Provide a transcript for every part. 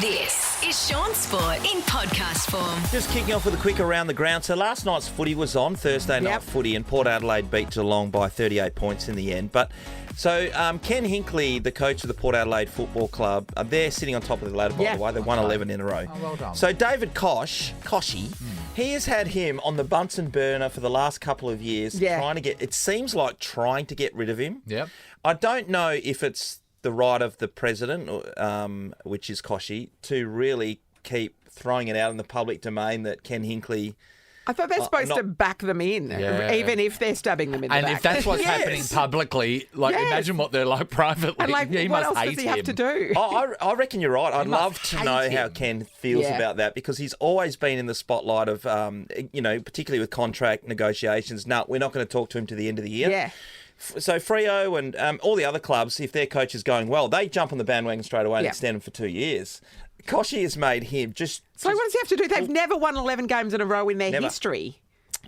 This is Shaun Sport in podcast form. Just kicking off with a quick around the ground. So last night's footy was on, Thursday night footy, and Port Adelaide beat Geelong by 38 points in the end. But so Ken Hinkley, the coach of the Port Adelaide Football Club, they're sitting on top of the ladder, by the way. They've won 11 in a row. Oh, well done. So David Kochie, he has had him on the Bunsen burner for the last couple of years, trying to get rid of him. Yep. I don't know if it's the right of the president, which is Kochie, to really keep throwing it out in the public domain that Ken Hinkley... I thought they're supposed to back them in, even if they're stabbing them in the back. And if that's what's happening publicly, imagine what they're like privately. And he what must else hate does he him. have to do? I reckon you're right. I'd love to know how him. Ken feels about that, because he's always been in the spotlight of, particularly with contract negotiations. No, we're not going to talk to him to the end of the year. Yeah. So Freo and all the other clubs, if their coach is going well, they jump on the bandwagon straight away and extend him for 2 years. Kochie has made him just... So what does he have to do? They've never won 11 games in a row in their history.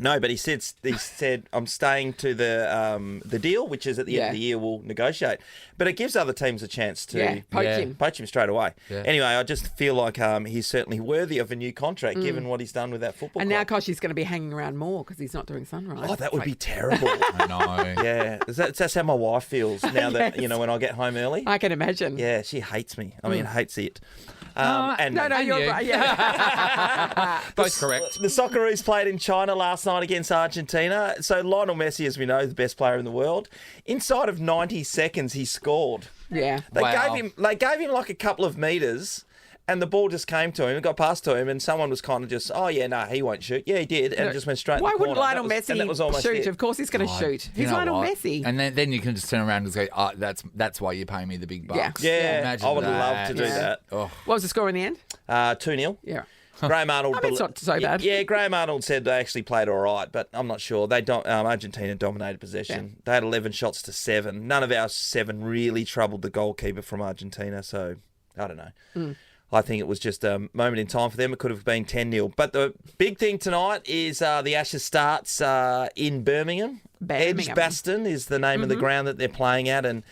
No, but he said I'm staying to the deal, which is at the end of the year we'll negotiate. But it gives other teams a chance to poach him straight away. Yeah. Anyway, I just feel like he's certainly worthy of a new contract given what he's done with that football club. And now Kochie's going to be hanging around more because he's not doing Sunrise. Oh, that would be terrible. I know. Yeah, that's how my wife feels now that when I get home early. I can imagine. Yeah, she hates me. I mean, hates it. You're right. Yeah. Both correct. The Socceroos played in China last night against Argentina. So Lionel Messi, as we know, is the best player in the world. Inside of 90 seconds, he scored. Yeah. They gave him like a couple of metres, and the ball just came to him and got past to him, and someone was kind of just, he won't shoot. Yeah, he did, and it just went straight in the corner. Why wouldn't Lionel Messi shoot? Of course he's going to shoot. Who's Lionel Messi? And then you can just turn around and go, that's why you pay me the big bucks. Yeah, I would love to do that. Oh. What was the score in the end? 2-0. Yeah. Graham Arnold. It's not so bad. Yeah, Graham Arnold said they actually played all right, but I'm not sure. Argentina dominated possession. Yeah. They had 11 shots to 7. None of our 7 really troubled the goalkeeper from Argentina, so I don't know. I think it was just a moment in time for them. It could have been 10-0. But the big thing tonight is the Ashes starts in Birmingham. Edgbaston is the name of the ground that they're playing at, and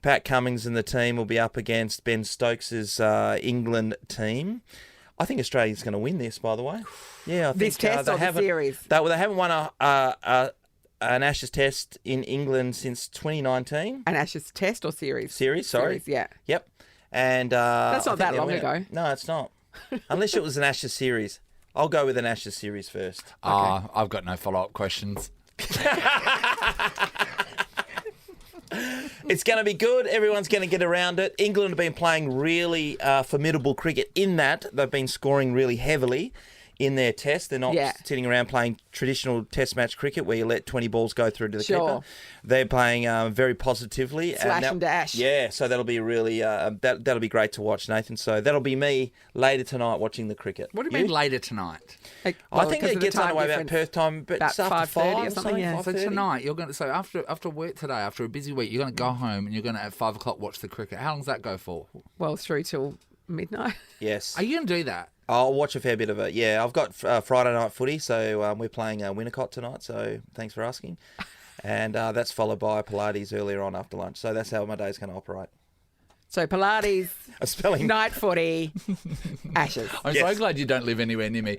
Pat Cummins and the team will be up against Ben Stokes' England team. I think Australia's going to win this, by the way. Yeah, I think this test or the series? They haven't won an Ashes test in England since 2019. An Ashes test or series? Series, sorry. Yeah. Yep. And that's not that long ago. No, it's not. Unless it was an Ashes series. I'll go with an Ashes series first. I've got no follow-up questions. It's going to be good. Everyone's going to get around it. England have been playing really formidable cricket in that. They've been scoring really heavily in their test. They're not sitting around playing traditional test match cricket where you let 20 balls go through to the keeper. They're playing very positively. Slash and dash. Yeah, so that'll be really that'll be great to watch, Nathan. So that'll be me later tonight watching the cricket. What do you mean later tonight? I think it gets underway about Perth time, but it's after 5 or something. Yeah. So tonight you're going to after work today, after a busy week, you're going to go home and you're going to at 5 o'clock watch the cricket. How long does that go for? Well, through till midnight. Yes. Are you going to do that? I'll watch a fair bit of it. Yeah, I've got Friday night footy, so we're playing Winnicott tonight, so thanks for asking. And that's followed by Pilates earlier on after lunch. So that's how my day's going to operate. So Pilates, night footy, Ashes. I'm so glad you don't live anywhere near me.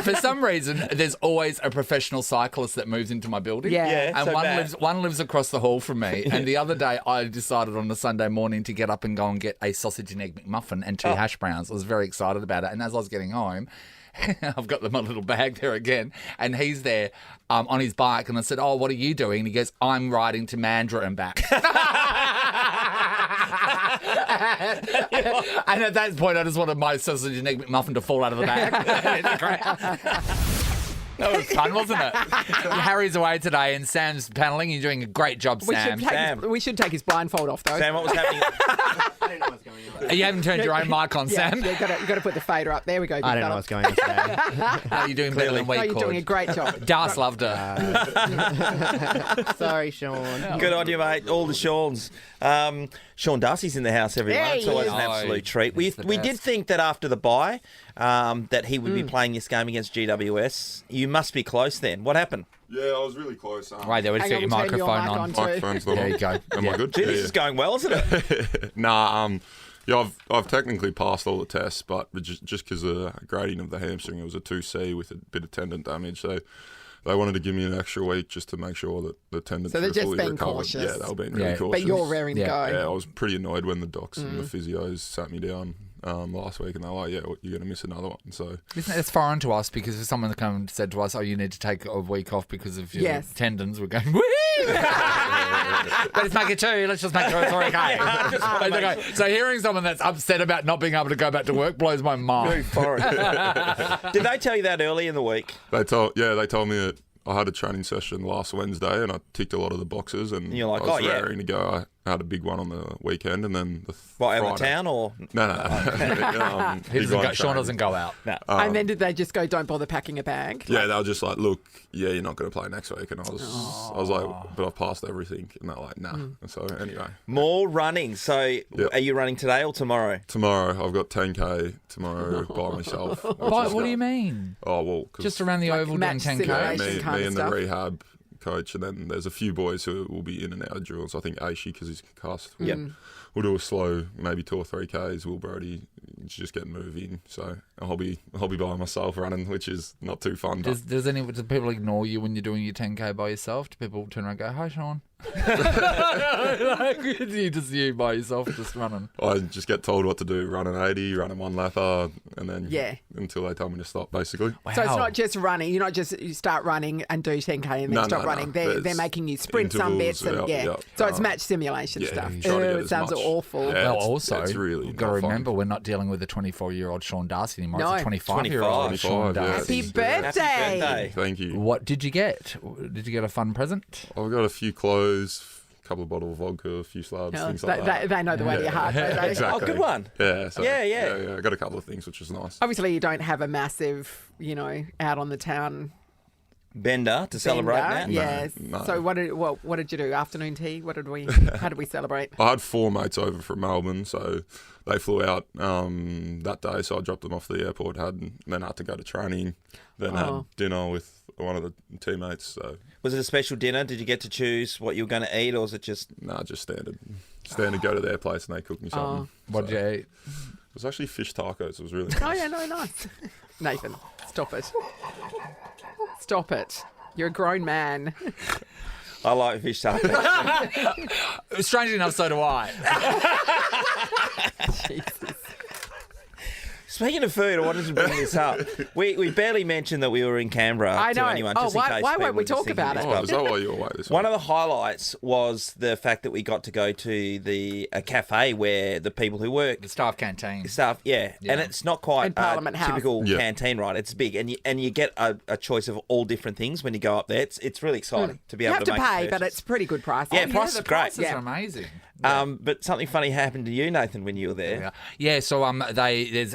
For some reason, there's always a professional cyclist that moves into my building. Yeah. And one lives across the hall from me. And the other day, I decided on a Sunday morning to get up and go and get a sausage and egg McMuffin and 2 hash browns. I was very excited about it. And as I was getting home, I've got my little bag there again, and he's there on his bike. And I said, "Oh, what are you doing?" And he goes, "I'm riding to Mandurah and back." And at that point, I just wanted my sausage and egg McMuffin to fall out of the bag. That was fun, wasn't it? Harry's away today and Sam's paneling. You're doing a great job, Sam. We should take his blindfold off, though. Sam, what was happening? I didn't know what's going on. You haven't turned your own mic on, Sam. Yeah, you've got to put the fader up. There we go. I don't know what's going on today. No, you're doing better than we could. You're doing a great job. Das loved her. Sorry, Shaun. Good on you, mate. All the Shauns. Sean Darcy's in the house, everyone. It's always an absolute treat. We did think that after the bye that he would be playing this game against GWS. You must be close then. What happened? Yeah, I was really close. Right, there, we'll set your microphone on. Microphone's not There on. you go. Am I good? Gee, this is going well, isn't it? Nah, Yeah, I've technically passed all the tests, but just because of the grading of the hamstring, it was a 2C with a bit of tendon damage. So they wanted to give me an extra week just to make sure that the tendons So they're were just fully being recovered. cautious. Yeah, they were being really cautious. But you're raring to go. Yeah, I was pretty annoyed when the docs and the physios sat me down last week, and they're like, "Yeah, you're going to miss another one." So It's foreign to us because if someone come and said to us, "Oh, you need to take a week off because of your tendons," we're going, "Woo!" Let's make it 2. Let's just make sure it's all okay. So hearing someone that's upset about not being able to go back to work blows my mind. Did they tell you that early in the week? they told me that I had a training session last Wednesday, and I ticked a lot of the boxes, and you're like, I was "Oh, yeah." raring to go. I had a big one on the weekend, and then the What, out of Friday. town or? No. Sean doesn't go out. No. And then did they just go, don't bother packing a bag? Yeah, they were just like, "Look, yeah, you're not going to play next week," and I was like, "But I've passed everything," and they're like, "Nah." And so anyway, More running. So are you running today or tomorrow? tomorrow I've got 10k tomorrow by myself. What do you mean? Oh well, 'cause Just around the oval doing match 10K? simulation. me kind of and the stuff. rehab coach, and then there's a few boys who will be in and out of drills. I think Aishi, because he's concussed, we'll do a slow, maybe 2 or 3Ks. Will Brody is just getting moving, so I'll be by myself running, which is not too fun. But Do people ignore you when you're doing your 10K by yourself? Do people turn around and go, "Hi, Sean"? You just you by yourself just running. I just get told what to do, running 80, running one lapper, and then until they tell me to stop, basically. So it's not just running. You're not just you start running and do 10k and then No, stop no, running. no. They're making you sprint some bits Intervals, and So it's match simulation yeah, stuff. you try to get It as sounds much. awful. Yeah. Well, it's- also, it's really you've got to not fun. remember we're not dealing with a 24-year-old Sean Darcy anymore. No. It's a 25-year-old 25, Sean yeah. Darcy. Happy birthday. Happy birthday. Thank you. What did you get? Did you get a fun present? I've got a few clothes, a couple of bottles of vodka, a few slabs, things like that. They know the way to your heart, don't they? Exactly. Oh, good one. Yeah, so, Yeah. I got a couple of things, which is nice. Obviously, you don't have a massive, out on the town Bender to celebrate bender. that? Yes. No. So what did you do? Afternoon tea? How did we celebrate? I had 4 mates over from Melbourne, so they flew out that day, so I dropped them off at the airport, then had to go to training, then had dinner with one of the teammates. So Was it a special dinner? Did you get to choose what you were going to eat, or was it just... just standard. Go to their place and they cook me something. What did you eat? It was actually fish tacos. It was really nice. Oh yeah, no, nice. Nathan, stop it. Stop it. You're a grown man. I like fish tacos. Strangely enough, so do I. Jesus. Speaking of food, I wanted to bring this up. We barely mentioned that we were in Canberra I know. to anyone. Oh, Just in why case won't people we are just talk thinking about this it? Oh, pub. is that why you were away this One week? of the highlights was the fact that we got to go to a cafe where the people who work The staff canteen. stuff, and it's not quite In Parliament House. typical Yeah. canteen, right? It's big, and you get a choice of all different things when you go up there. It's really exciting to be You able have to to make a pay, but purchase. it's pretty good price. Yeah, price is the great. prices Yeah. are amazing. But something funny happened to you, Nathan, when you were there. Yeah, so there's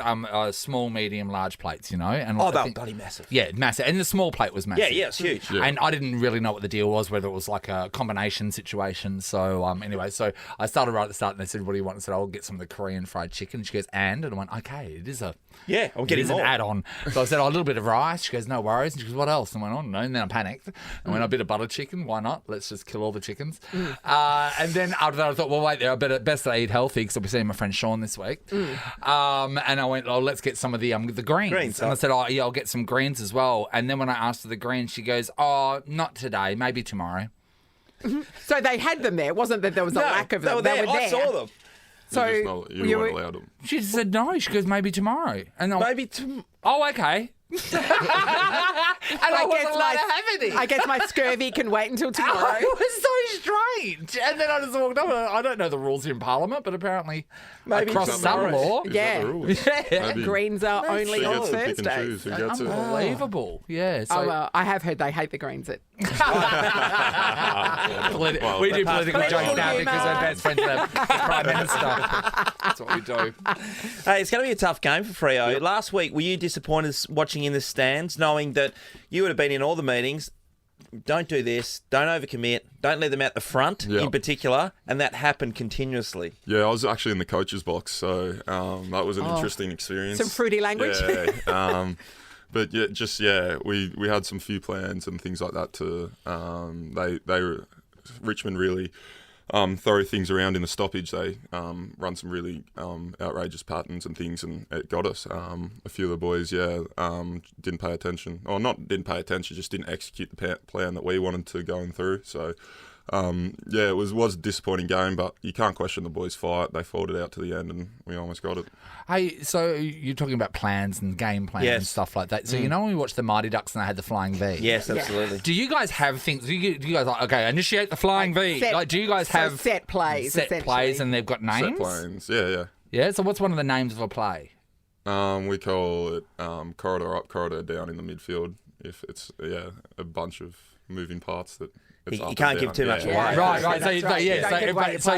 small, medium, large plates, and Oh, I they were think- bloody massive. Yeah, massive, and the small plate was massive. Yeah, it's huge. Yeah. And I didn't really know what the deal was, whether it was like a combination situation. So anyway, so I started right at the start, and they said, "What do you want?" I said, "I'll get some of the Korean fried chicken." She goes, "And I went, "Okay, it is a." Yeah, I'm getting It is an more. add-on. So I said, "Oh, a little bit of rice." She goes, "No worries." And she goes, "What else?" And I went, "Oh, no." And then I panicked. I went, "A bit of butter chicken. Why not? Let's just kill all the chickens." And then after that, I thought, well, wait there. Best I eat healthy because I'll be seeing my friend Shaun this week. And I went, "Oh, let's get some of the greens." Greens, And I said, "Oh, yeah, I'll get some greens as well." And then when I asked for the greens, she goes, "Oh, not today. Maybe tomorrow." So they had them there. It wasn't that there was a No, lack of them. they were there. I saw them. So You weren't allowed them. She just said no. She goes, "Maybe tomorrow." And I, Maybe oh, okay. And I wasn't allowed to have any. I guess my scurvy can wait until tomorrow. It was so strange. And then I just walked up. I don't know the rules here in Parliament, but apparently Maybe across it's not some the law. Is Yeah. that the rules? Maybe Greens are only she on gets to pick and Thursdays. choose who gets it. Unbelievable. Yeah. So Oh, well, I have heard they hate the Greens at we do political jokes Political now because humour. we're best friends with the Prime Minister. That's what we do. Hey, it's going to be a tough game for Freo. Last week, were you disappointed watching in the stands, knowing that you would have been in all the meetings? Don't do this. Don't overcommit. Don't let them out the front in particular. And that happened continuously. Yeah, I was actually in the coach's box, so that was an interesting experience. some fruity language. Yeah. But we had some few plans and things like that to Richmond really throw things around in the stoppage. They run some really outrageous patterns and things, and it got us. A few of the boys, didn't pay attention. Or not didn't pay attention, just didn't execute the plan that we wanted to going through. So, it was a disappointing game, but you can't question the boys' fight. They fought it out to the end, and we almost got it. Hey, so you're talking about plans and game plans and stuff like that. So you know when we watched the Mighty Ducks and they had the flying V? Yes, absolutely. Do you guys have things? Do you guys like, okay, initiate the flying V? Do you guys have set plays? Set plays and they've got names? Set planes, yeah. Yeah, so what's one of the names of a play? We call it corridor up, corridor down in the midfield. If it's a bunch of moving parts that it's You can't give too much away. Right.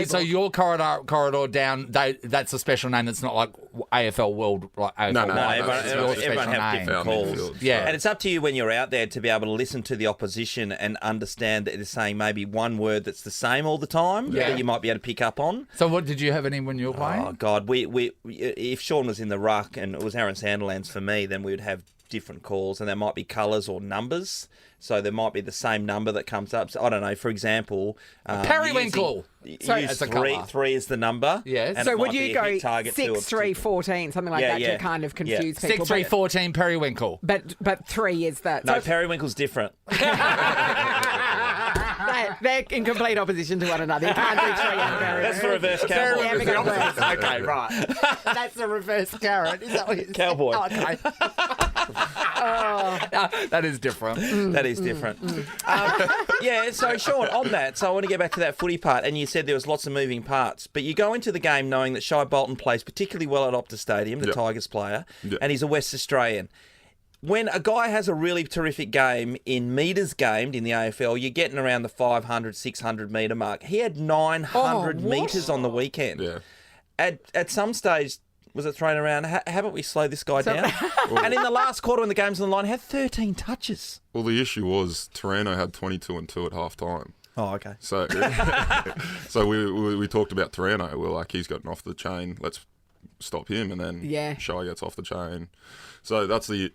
So your corridor down. That's a special name. That's not like AFL World. Like AFL No, everyone have different calls. Midfield, Yeah. And it's up to you when you're out there to be able to listen to the opposition and understand that it's saying maybe one word that's the same all the time that you might be able to pick up on. So what did you have any when you were playing? Oh God, we if Shaun was in the ruck and it was Aaron Sanderlands for me, then we would have different calls, and there might be colours or numbers. So there might be the same number that comes up. So I don't know. For example, Periwinkle. Use three is the number. Yes. and So it would might you be a go hit target to a 6-3-14, something like Yeah, that, yeah. to kind of confuse Yeah. people? 6-3-14 Periwinkle. But 3 is that. No, So periwinkle's different. they're in complete opposition to one another. You can't do 3 and Periwinkle. That's the reverse cowboy. Yeah, because Okay, right. That's the reverse carrot. Is that what you're saying? Cowboy. Okay. That is different. That is different. So Shaun, on that, so I want to get back to that footy part, and you said there was lots of moving parts, but you go into the game knowing that Shai Bolton plays particularly well at Optus Stadium, the Tigers player, and he's a West Australian. When a guy has a really terrific game in metres gamed in the AFL, you're getting around the 500, 600 metre mark. He had 900 metres on the weekend. Yeah. At some stage, was it thrown around, how about we slow this guy down? And in the last quarter when the game's on the line, he had 13 touches. Well, the issue was Torino had 22 and 2 at half time. Oh, okay. So, so we talked about Torino. We're like, he's gotten off the chain. Let's stop him, and then Shai gets off the chain. So that's the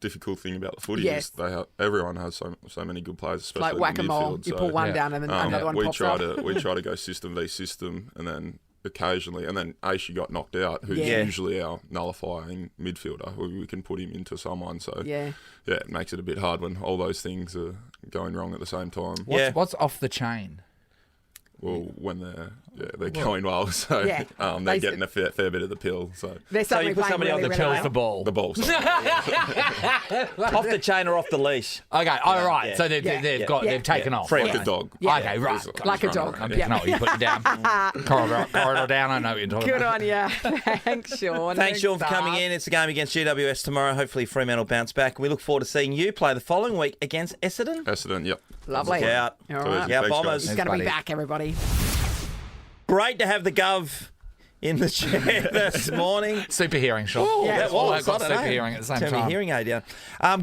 difficult thing about the footy. Yes. Is everyone has so many good players, especially like whack-a-mole. in the midfield. You pull one down and then another one pops up. We try to go system v system, and then occasionally, and then Aishi got knocked out, who's Yeah. usually our nullifying midfielder. We can put him into someone. So it makes it a bit hard when all those things are going wrong at the same time. What's off the chain? Well, when they're going well, so they're getting a fair bit of the pill. So They're So you suddenly put playing somebody on really, the really pills, The ball. the ball. So. Off the chain or off the leash? Okay, all right. Yeah. So they've taken off. Free Like on. a dog. Okay, right. Like a Just dog. running I around. know what you're putting down. corridor down. I know what you're talking Good about. on you. Thanks, Shaun. Thanks, Shaun, for Good coming stuff. in. It's a game against GWS tomorrow. Hopefully Fremantle bounce back. We look forward to seeing you play the following week against Essendon. Essendon, yep. Lovely. Look out. All right. Yeah, Thanks, Bombers. He's going to be buddy. back, everybody. Great to have the Gov in the chair this morning. Super hearing, Sean. Yeah. That All was, I've got I don't super know. hearing at the same Turn your time. hearing aid down.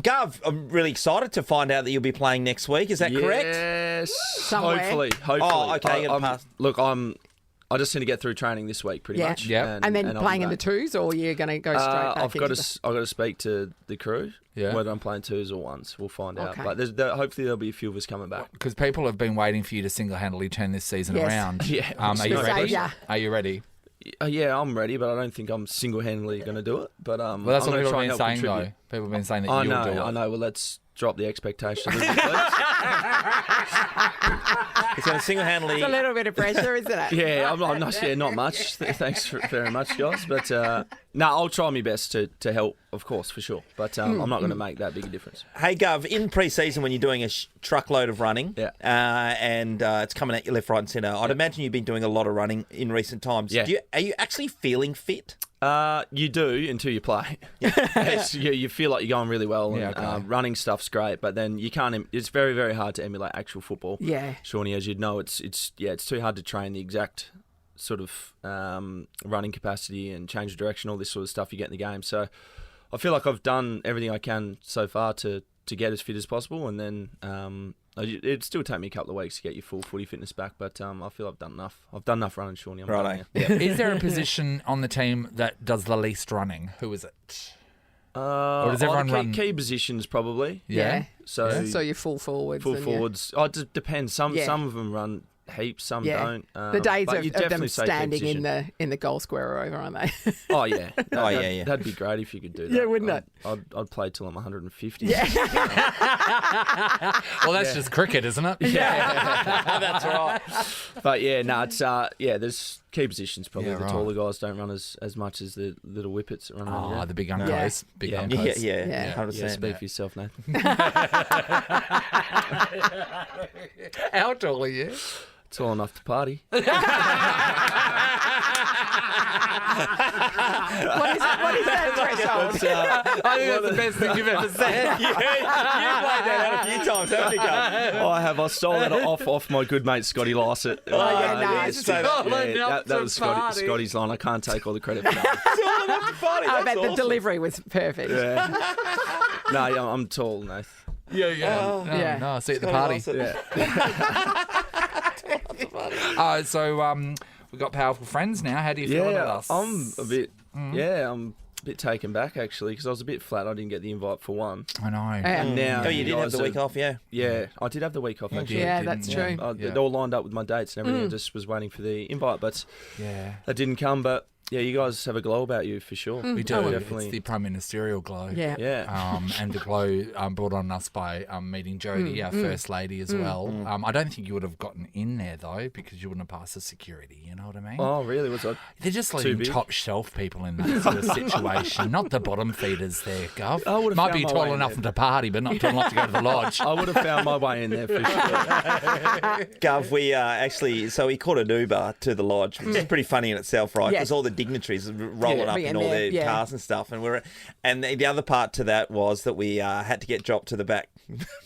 Gov, I'm really excited to find out that you'll be playing next week. Is that correct? Yes. Somewhere. Hopefully. Oh, okay, you're gonna pass. Look, I just need to get through training this week, pretty much. Yeah. And then I'll playing be in the back. twos, or you're going to go straight back I've into got to speak to the crew. Yeah. Whether I'm playing twos or ones, we'll find out. Okay. But hopefully there'll be a few of us coming back. Because people have been waiting for you to single-handedly turn this season Yes. around. Yeah. Are you ready? Saviour. Are you ready? Yeah, I'm ready, but I don't think I'm single-handedly going to do it. But Well, that's I'm what gonna people try have and been help saying, contribute. though. People have been saying that I you'll know, do it. I know. Well, let's drop the expectations a little bit, please. He's going to single-handedly... It's a little bit of pressure, isn't it? Yeah, I'm not. Yeah, not much. Thanks very much, guys. But no, I'll try my best to help, of course, for sure. But I'm not going to make that big a difference. Hey, Gov, in pre-season when you're doing a truckload of running and it's coming at you left, right and centre, I'd imagine you've been doing a lot of running in recent times. Yeah. Are you actually feeling fit? You do until you play. You feel like you're going really well, and Yeah, okay. running stuff's great. But then you can't. It's very, very hard to emulate actual football. Yeah. Shawnee, as you'd know, it's too hard to train the exact sort of running capacity and change of direction, all this sort of stuff you get in the game. So I feel like I've done everything I can so far to get as fit as possible, and then it'd still take me a couple of weeks to get your full footy fitness back. But I feel I've done enough. I've done enough running, Shawnee. I'm done Righto. now. Is there a position on the team that does the least running? Who is it? Or does everyone the run? key positions probably. Yeah. So So you're full forwards. full and forwards. Oh, it depends. Some Yeah. of them run heaps, some Yeah. don't. The days but of you them definitely say key standing position. in the goal square are over, aren't they? Oh yeah, yeah. That'd be great if you could do that. Yeah, wouldn't it? I'd play till I'm 150. Yeah. Well, that's just cricket, isn't it? That's right. But yeah, no, it's there's key positions probably. Yeah, The right. taller guys don't run as much as the little whippets that run around. Oh, around. the big uncos. Big Yeah. uncos. Yeah, Yeah. 100%. Yeah, speak for yourself, Nathan. How tall are you? Tall enough to party. What is that threshold? I think that's the best thing you've ever said. You played that out a few times, haven't you, Gov? I have. I stole that off my good mate Scotty Lycett. yeah, no, it's that so- was party. Scotty's line. I can't take all the credit for that. I bet the delivery was perfect. Yeah. No, yeah, I'm tall, Nath. Yeah. Yeah. No, see you at the party. So we've got powerful friends now. How do you feel about us? I'm a bit. Yeah, I'm a bit taken back actually because I was a bit flat. I didn't get the invite for one. I know. And now Oh, you did have guys the week off, yeah. Yeah, I did have the week off actually. Yeah, didn't that's you? true. It all lined up with my dates and everything. I just was waiting for the invite, but Yeah. that didn't come. But yeah, you guys have a glow about you for sure. We do. Definitely. It's the prime ministerial glow. Yeah. Yeah. And the glow brought on us by meeting Jodie, our first lady, as well. I don't think you would have gotten in there though because you wouldn't have passed the security. You know what I mean? Oh, really? Was I? They're just too letting big? top shelf people in that sort of situation, not the bottom feeders there, Gov. I would've Might found be my tall way in enough there. to party, but not tall enough to go to the lodge. I would have found my way in there for sure. Gov, we so we caught an Uber to the lodge, which is pretty funny in itself, right? Yeah. Because all the dignitaries are rolling up Being in all there, their yeah. cars and stuff, and the other part to that was that we had to get dropped to the back.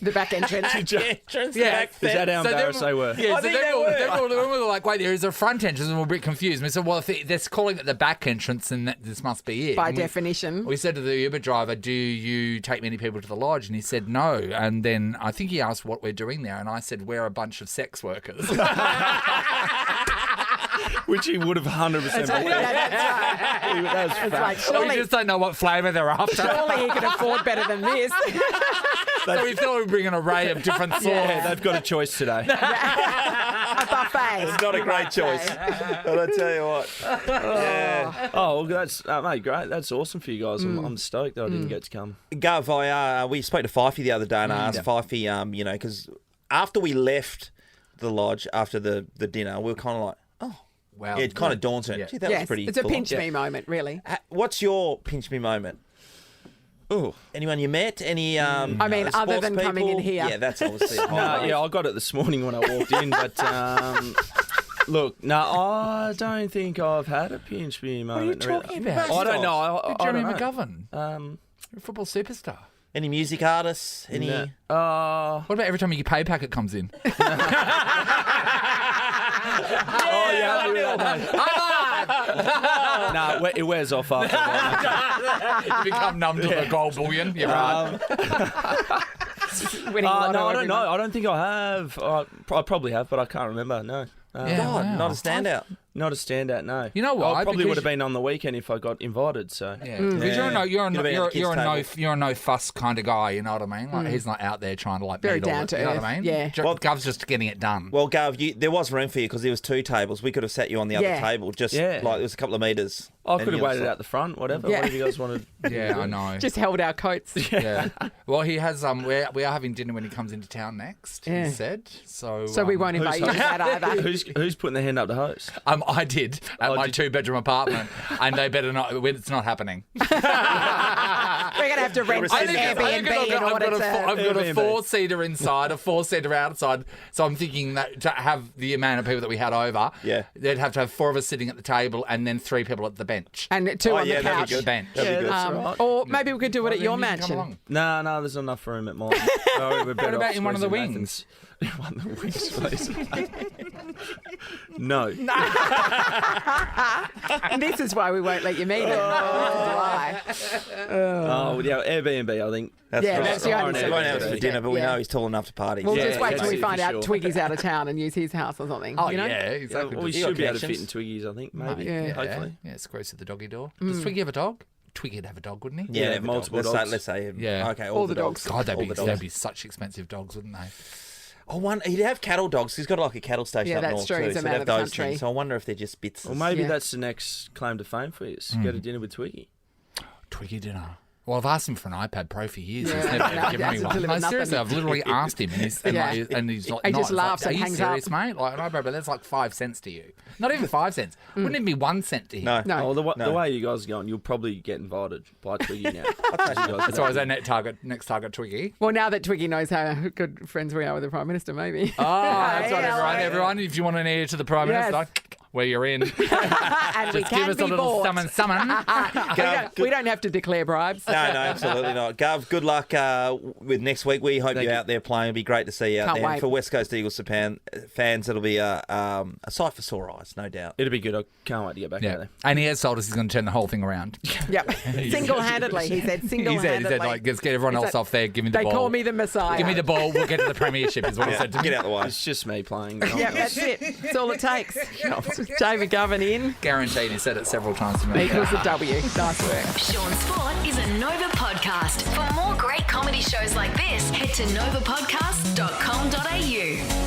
The back entrance. entrance, the Yeah. back Is that how So then- embarrassed they were? Yeah, I so think then they were. we were like, wait, there is a front entrance, and we're a bit confused. And we said, well, if they're calling it the back entrance, then this must be it. By And we- definition. We said to the Uber driver, do you take many people to the lodge? And he said no. And then I think he asked what we're doing there. And I said, we're a bunch of sex workers. Which he would have 100% believed. That's It's fact. like, we surely, just don't know what flavour they're after. surely he could afford better than this. So we thought we'd bring an array of different sorts. Yeah, they've got a choice today. A buffet. It's not a great choice, but I tell you what. Yeah. Oh, well, that's mate, great. That's awesome for you guys. I'm stoked that I didn't get to come. Gov, we spoke to Fifey the other day and I asked Fifey, because after we left the lodge after the dinner, we were kind of like, Wow. it kind of dawned on. Yeah. Gee, that was Yes, pretty it's a full on. pinch me moment, really. What's your pinch me moment? Oh, Anyone you met? Any? I mean, other sports than coming in people? here. Yeah, that's obviously a highlight. yeah, I got it this morning when I walked in, but look, no, I don't think I've had a pinch me What are you moment. talking about? I don't know. You're I Jeremy don't know. McGovern. You're a football superstar. Any music artists? Any? No. What about every time your pay packet comes in? Oh yeah, no, it wears off after that. You become numb to the gold bullion. You're right. Winning No, lotto I every don't know. month. I don't think I have. I probably have, but I can't remember. No. Yeah, God, wow. not a standout. Not a standout, no. You know why? I probably Because would have been on the weekend if I got invited. So Yeah, because you're a no, you're a no, Could've been at the you're a no, kids' you're a no fuss kind of guy. You know what I mean? Like he's not out there trying to like Very meet all down the- to You know what earth, I mean? yeah. Gov's just getting it done. Well, Gov, there was room for you because there was 2 tables. We could have sat you on the other Yeah. table, just Yeah. like it was a couple of metres. I And could have you waited was out the front, whatever. Yeah. Whatever you guys wanted. Yeah, I know. Just held our coats. Yeah. Well, he has. We are having dinner when he comes into town next. Yeah. He said. So. So we won't invite you to that either. Who's putting their hand up to host? I did at my 2-bedroom apartment, and they better not. It's not happening. We're going to have to rent an Airbnb in order I've to... got a Airbnb. 4-seater inside, a 4-seater outside. So I'm thinking that to have the amount of people that we had over, Yeah. they'd have to have 4 of us sitting at the table and then 3 people at the bench. And 2 on the yeah, that'd be couch. good. Bench. That'd be good. that's right. Or maybe we could do it at your Then you can come mansion. along. No, there's enough room at mine. No, we're better What about off in one of the squeezing wings? Nathan's- One of the wings, please. No. And this is why we won't let you meet him. This is why. Oh, yeah, Airbnb, I think. That's Yeah, right. that's the only We won't have us for solution. dinner, but we Yeah. know he's tall enough to party. We'll Yeah, just wait till we yeah, find for out sure. Twiggy's out of town and use his house or something. Oh, you know? yeah, exactly. Well, we You got should be able to connections? fit in Twiggies, I think, maybe. Yeah. Hopefully. Yeah, Scrooge at the doggy door. Does Twiggy have a dog? Twiggy'd have a dog, wouldn't he? Yeah, Yeah, have multiple let's dogs. say, Yeah. okay, All the dogs. God, All the they'd dogs. be such expensive dogs, wouldn't they? He'd have cattle dogs. He's got like a cattle station Yeah, up that's north true. too. He's a So man they'd of have the those country. things. So I wonder if they're just bits. Well, maybe Yeah. that's the next claim to fame for you. Go to dinner with Twiggy. Twiggy dinner. Well, I've asked him for an iPad Pro for years. Yeah. He's never No, ever given me hasn't one. delivered No, seriously, nothing. I've literally asked him, and he's like, Yeah. and he's like, He just "No." It's laughs like, and Are you hangs serious, up. mate? Like, no, bro, but that's like 5 cents to you. Not even 5 cents. Wouldn't even be 1 cent to him. No. No. Oh, the No. way you guys are going, you'll probably get invited by Twiggy now. That's why I was our next target Twiggy. Well, now that Twiggy knows how good friends we are with the Prime Minister, maybe. Oh, that's right, Hello. everyone. If you want an ear to the Prime Yes. Minister, where you're in, And we just give can us be a little bought. summon. We don't have to declare bribes. No, absolutely not. Gov, good luck with next week. We hope Thank you're you. out there playing. It'll be great to see you out Can't there. wait. For West Coast Eagles fans, it'll be a sight for sore eyes, no doubt. It'll be good. I can't wait to get back out Yeah, there. and he has told us he's going to turn the whole thing around. Yep. Single-handedly, he said. He Single-handedly. said, like, let's get everyone He else said, off there. Give me the They ball. call me the Messiah. Give me the ball. We'll get to the premiership. Is what he Yeah, said to me. get out the way. It's just me playing. Yeah, that's it. That's all it takes. Jamie McGovern in Guaranteed. He said it several times to me. equals a W. Nice work. Sean Sport is a Nova podcast. For more great comedy shows like this, head to novapodcast.com.au.